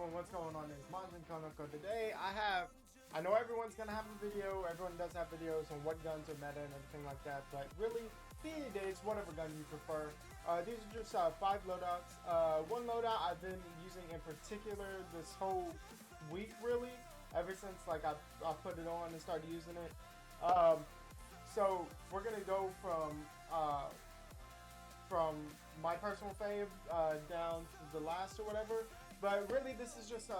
everyone, what's going on? It's MAJINKONEKO. Today I know everyone's gonna have a video, everyone does have videos on what guns are meta and everything like that, but really, at the end of the day, it's whatever gun you prefer. These are just 5 loadouts. One loadout I've been using in particular this whole week, really, ever since like I put it on and started using it. So we're gonna go from my personal fave down to the last or whatever, but really this is just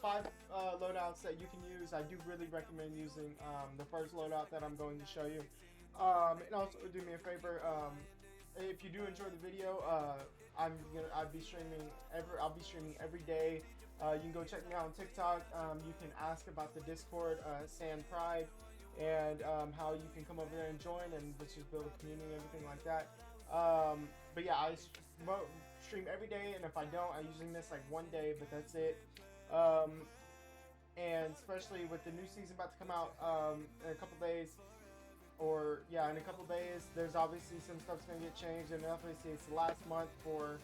5 loadouts that you can use. I do really recommend using the first loadout that I'm going to show you, and also do me a favor, if you do enjoy the video, I'll be streaming every day. You can go check me out on TikTok. You can ask about the Discord, Sand Pride, and how you can come over there and join, and let's just build a community and everything like that. But yeah, I stream every day, and if I don't, I usually miss like one day, but that's it. And especially with the new season about to come out in a couple days, in a couple days, there's obviously some stuff's gonna get changed, and obviously it's the last month for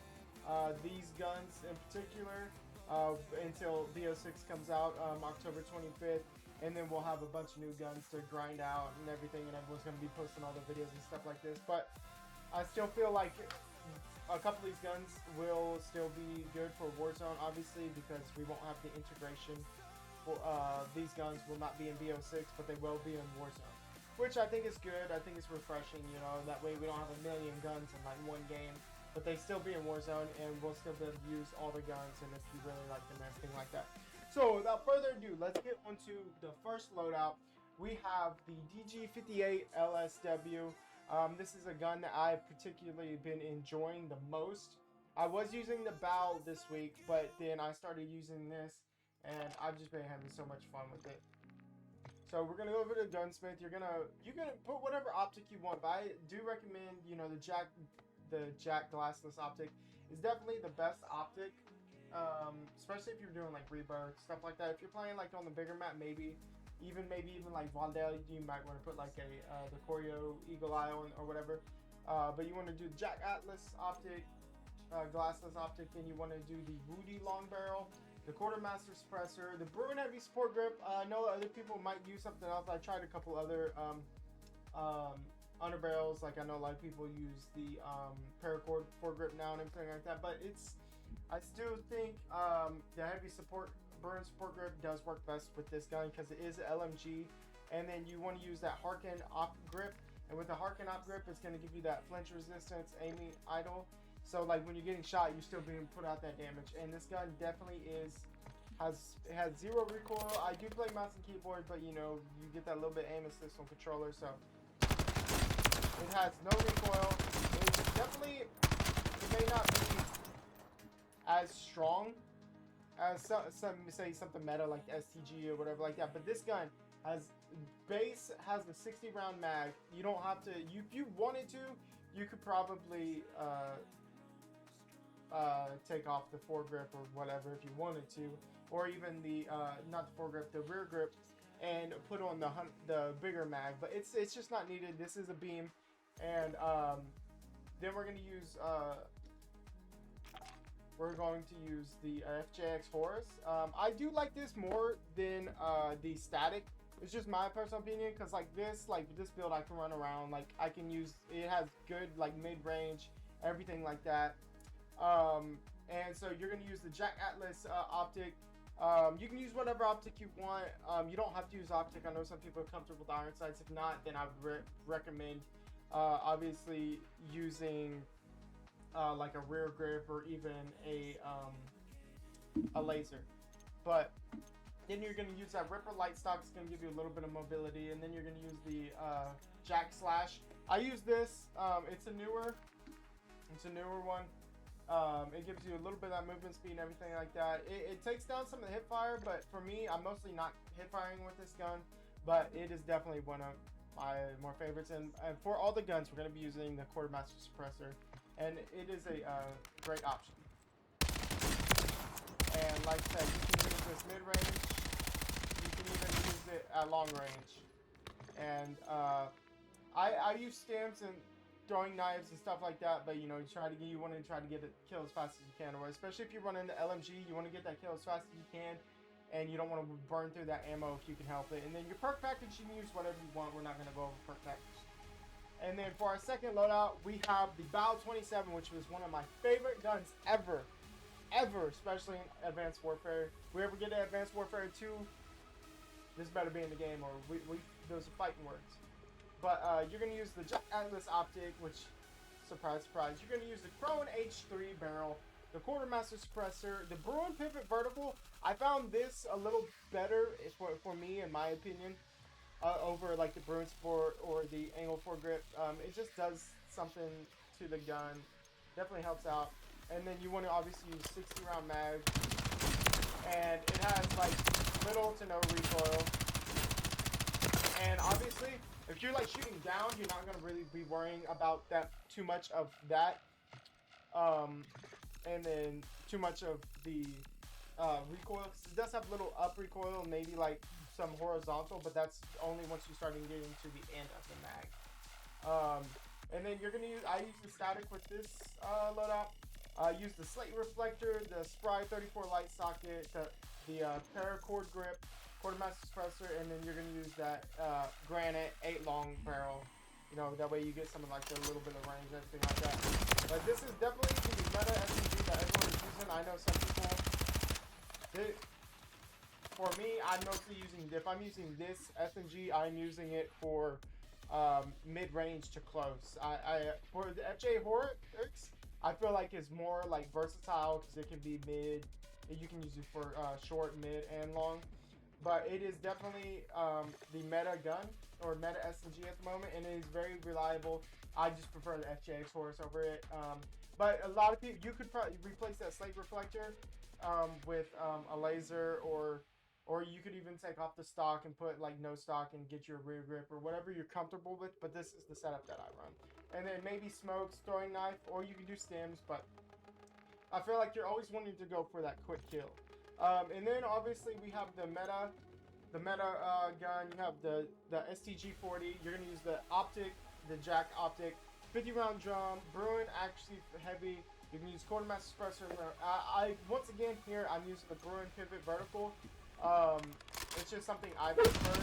these guns in particular, until BO6 comes out October 25th, and then we'll have a bunch of new guns to grind out and everything, and everyone's gonna be posting all the videos and stuff like this. But I still feel like a couple of these guns will still be good for Warzone, obviously, because we won't have the integration for these guns will not be in BO6, but they will be in Warzone, which I think is good. I think it's refreshing, you know, that way we don't have a million guns in like one game, but they still be in Warzone, and we'll still be able to use all the guns, and if you really like them, everything like that. So without further ado, let's get on to the first loadout. We have the DG58 LSW. This is a gun that I've particularly been enjoying the most. I was using the bow this week, but then I started using this, and I've just been having so much fun with it. So we're gonna go over to Gunsmith. You can put whatever optic you want, but I do recommend, you know, the Jack glassless optic is definitely the best optic, especially if you're doing like rebirth stuff like that. If you're playing like on the bigger map, maybe even like Vondel, you might want to put like the Choreo Eagle Eye on or whatever. But you want to do the Jack Atlas optic, glassless optic, then you want to do the Woody long barrel, the Quartermaster suppressor, the Bruin heavy support grip. I know other people might use something else. I tried a couple other underbarrels. Like I know a lot of people use the paracord foregrip now and everything like that. But I still think the heavy Bruin support grip does work best with this gun because it is an LMG. And then you want to use that Harken op grip. And with the Harken op grip, it's going to give you that flinch resistance, aiming idle. So like when you're getting shot, you're still being put out that damage. And this gun definitely has 0 recoil. I do play mouse and keyboard, but you know, you get that little bit aim assist on controller, so it has no recoil. It may not be as strong as some say something meta like the STG or whatever like that, but this gun has the 60 round mag. You don't have to, if you wanted to, you could probably take off the foregrip or whatever if you wanted to, or even the not the foregrip, the rear grip, and put on the bigger mag, but it's just not needed. This is a beam. And then we're going to use the FJX Horus. I do like this more than the static. It's just my personal opinion, because like this build I can run around, like I can use it, has good like mid-range, everything like that. And so you're going to use the Jack Atlas optic. You can use whatever optic you want. You don't have to use optic. I know some people are comfortable with iron sights. If not, then I would recommend obviously using like a rear grip or even a laser. But then you're going to use that Ripper light stock. It's going to give you a little bit of mobility, and then you're going to use the Jack Slash. I use this. It's a newer one. It gives you a little bit of that movement speed and everything like that. It takes down some of the hip fire, but for me, I'm mostly not hip firing with this gun, but it is definitely one of my more favorites. And for all the guns, we're going to be using the Quartermaster suppressor, and it is a great option. And like I said, you can use this mid-range, you can even use it at long range. And I use stims and throwing knives and stuff like that, but you know, you want to try to get a kill as fast as you can, or especially if you run into LMG, you want to get that kill as fast as you can, and you don't want to burn through that ammo if you can help it. And then your perk package, you can use whatever you want. We're not going to go over perk package. And then for our second loadout, we have the BAL 27, which was one of my favorite guns ever, especially in Advanced Warfare. If we ever get to Advanced Warfare 2, this better be in the game, or those are fighting words. But you're going to use the Jack Atlas optic, which, surprise, surprise, you're going to use the Crone H3 barrel, the Quartermaster suppressor, the Bruin pivot vertical. I found this a little better for me, in my opinion, over like the Bruin Sport or the Angle foregrip. It just does something to the gun. Definitely helps out. And then you want to obviously use 60 round mag, and it has like little to no recoil. And obviously, if you're like shooting down, you're not gonna really be worrying about that too much of that. And then too much of the recoil, because it does have little up recoil, maybe like some horizontal, but that's only once you start getting to the end of the mag. And then you're gonna use, I use the static with this loadout. Use the slate reflector, the Spry 34 light socket, the paracord grip, Quartermaster suppressor, and then you're gonna use that granite 8 long barrel. You know, that way you get some of like the little bit of range and everything like that. But this is definitely the meta SMG that everyone is using. I know some people. For me, I'm mostly using, if I'm using this SMG, I'm using it for mid-range to close. For the FJ Horrix, I feel like it's more like versatile because it can be mid. You can use it for short, mid, and long. But it is definitely the meta gun or meta SMG at the moment, and it is very reliable. I just prefer the FJX Horse over it. But a lot of people, you could probably replace that slate reflector with a laser, or you could even take off the stock and put like no stock and get your rear grip or whatever you're comfortable with. But this is the setup that I run. And then maybe smokes, throwing knife, or you can do stims. But I feel like you're always wanting to go for that quick kill. And then obviously we have the meta gun. You have the STG-40. You're gonna use the optic, the Jack optic, 50 round drum, Bruin actually heavy. You can use Quartermaster suppressor. I once again here I'm using the Bruin pivot vertical. It's just something I prefer.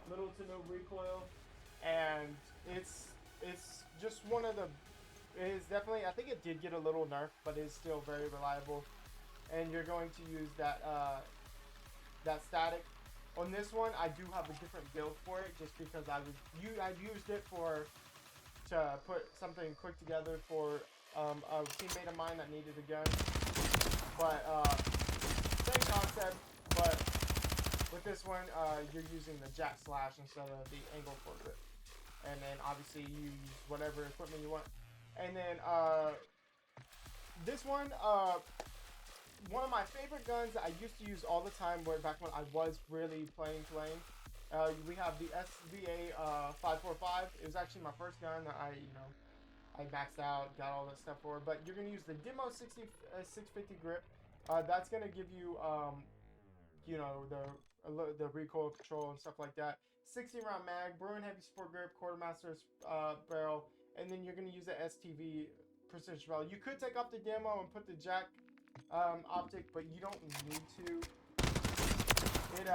Little to no recoil, and it's just one of the. It is definitely, I think it did get a little nerf, but it's still very reliable. And you're going to use that that static. On this one, I do have a different build for it, just because I used it to put something quick together for a teammate of mine that needed a gun. But same concept, but with this one, you're using the Jack Slash instead of the Angle foregrip. And then obviously you use whatever equipment you want. And then this one of my favorite guns that I used to use all the time back when I was really playing. We have the SVA 545. It was actually my first gun that I maxed out, got all that stuff for. But you're gonna use the Demo 650 grip. That's gonna give you the recoil control and stuff like that. 60 round mag, Bruin heavy support grip, Quartermaster's barrel. And then you're going to use the STV precision barrel. You could take off the demo and put the Jack optic, but you don't need to. It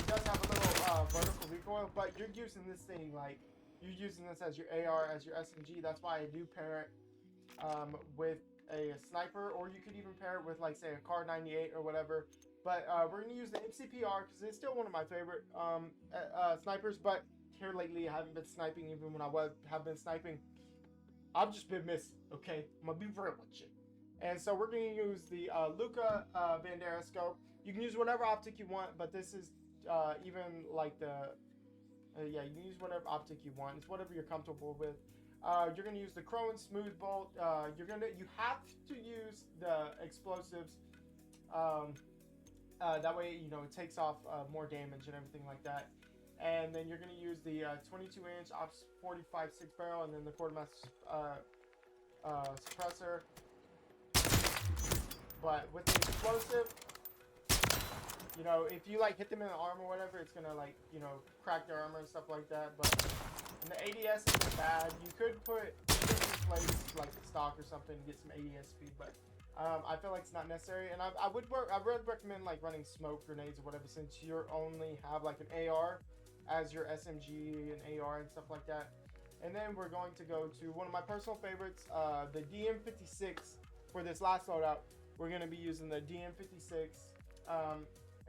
does have a little vertical recoil, but you're using this thing like you're using this as your AR, as your SMG. That's why I do pair it with a sniper, or you could even pair it with like say a Kar 98 or whatever. But we're going to use the MCPR because it's still one of my favorite snipers, but here lately I haven't been sniping. Even when I have been sniping, I've just been missing. Okay, I'm gonna be real with you. And so we're gonna use the Luca Bandera scope. You can use whatever optic you want, but this is even like the yeah, you can use whatever optic you want. It's whatever you're comfortable with. You're gonna use the Crone smooth bolt. You have to use the explosives. That way it takes off more damage and everything like that. And then you're going to use the 22-inch Ops 45 6 barrel, and then the Quartermaster suppressor. But with the explosive, You know, if you like hit them in the arm or whatever, it's gonna like, you know, crack their armor and stuff like that. But and the ADS isn't bad. You could replace like the stock or something to get some ADS speed, but I feel like it's not necessary. And I would recommend like running smoke grenades or whatever, since you only have like an AR as your SMG and AR and stuff like that. And then we're going to go to one of my personal favorites, the DM56 for this last loadout. We're going to be using the DM56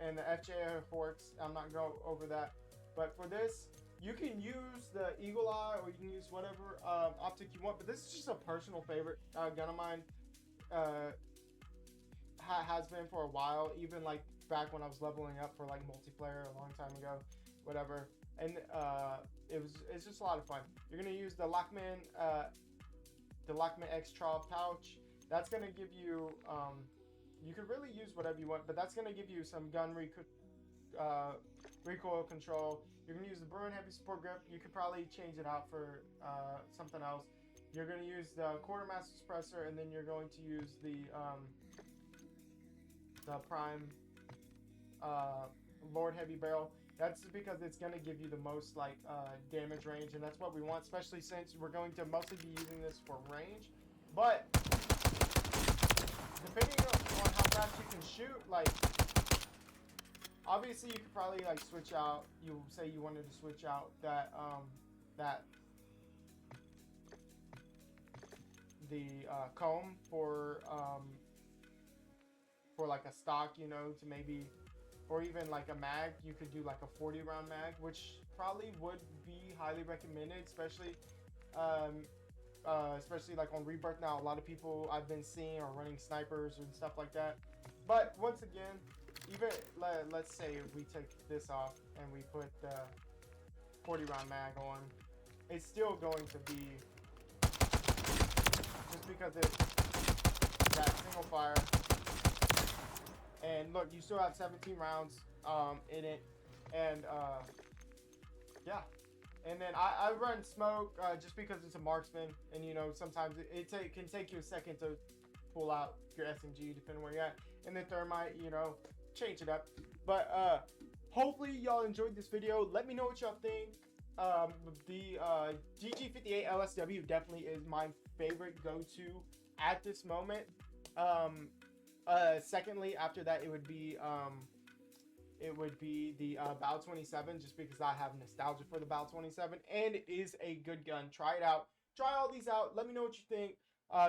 and the FJ Forks. I'm not going to go over that. But for this, you can use the Eagle Eye or you can use whatever optic you want. But this is just a personal favorite gun of mine. Has been for a while, even like back when I was leveling up for like multiplayer a long time ago, whatever. And it's just a lot of fun. You're going to use the Lockman X Traw pouch. That's going to give you, you could really use whatever you want, but that's going to give you some gun recoil control. You're going to use the Bruin Heavy Support Grip. You could probably change it out for something else. You're going to use the Quartermaster Suppressor, and then you're going to use the Prime Lord Heavy Barrel. That's because it's going to give you the most like damage range, and that's what we want, especially since we're going to mostly be using this for range. But depending on how fast you can shoot, like obviously you could probably like switch out. You say you wanted to switch out that the comb for like a stock, you know, to maybe, or even like a mag. You could do like a 40 round mag, which probably would be highly recommended, especially like on Rebirth now. A lot of people I've been seeing are running snipers and stuff like that. But once again, even let's say we take this off and we put the 40 round mag on, it's still going to be, just because it's that single fire. And look, you still have 17 rounds in it, and yeah. And then I run smoke just because it's a marksman, and you know sometimes it can take you a second to pull out your SMG depending where you're at. And then thermite, you know, change it up. But hopefully y'all enjoyed this video. Let me know what y'all think. The GG58 LSW definitely is my favorite go-to at this moment. Secondly, after that, it would be the BAL 27, just because I have nostalgia for the BAL 27, and it is a good gun. Try it out. Try all these out. Let me know what you think.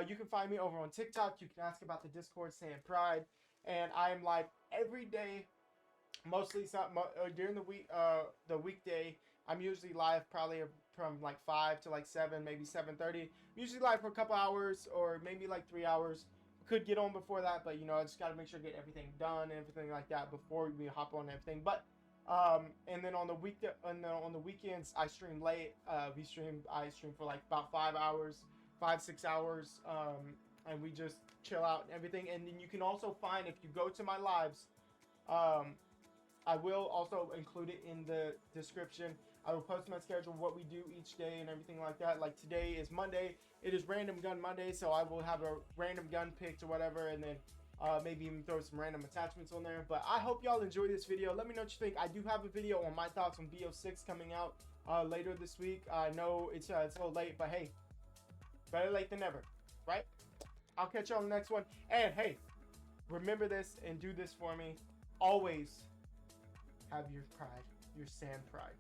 You can find me over on TikTok. You can ask about the Discord, Sand Pride, and I am live every day. Mostly during the week, the weekday. I'm usually live probably from like 5 to like 7, maybe 7:30. Usually live for a couple hours or maybe like 3 hours. Could get on before that, but you know, I just gotta make sure to get everything done and everything like that before we hop on everything. But and then on the weekends I stream late. I stream for like about 5 hours, 5-6 hours, and we just chill out and everything. And then you can also find, if you go to my lives, I will also include it in the description. I will post my schedule, what we do each day and everything like that. Like today is Monday. It is Random Gun Monday, so I will have a random gun picked or whatever, and then maybe even throw some random attachments on there. But I hope y'all enjoy this video. Let me know what you think. I do have a video on my thoughts on BO6 coming out later this week. I know it's a little late, but hey, better late than never, right? I'll catch you on the next one. And hey, remember this and do this for me. Always have your pride, your sand pride.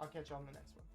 I'll catch you on the next one.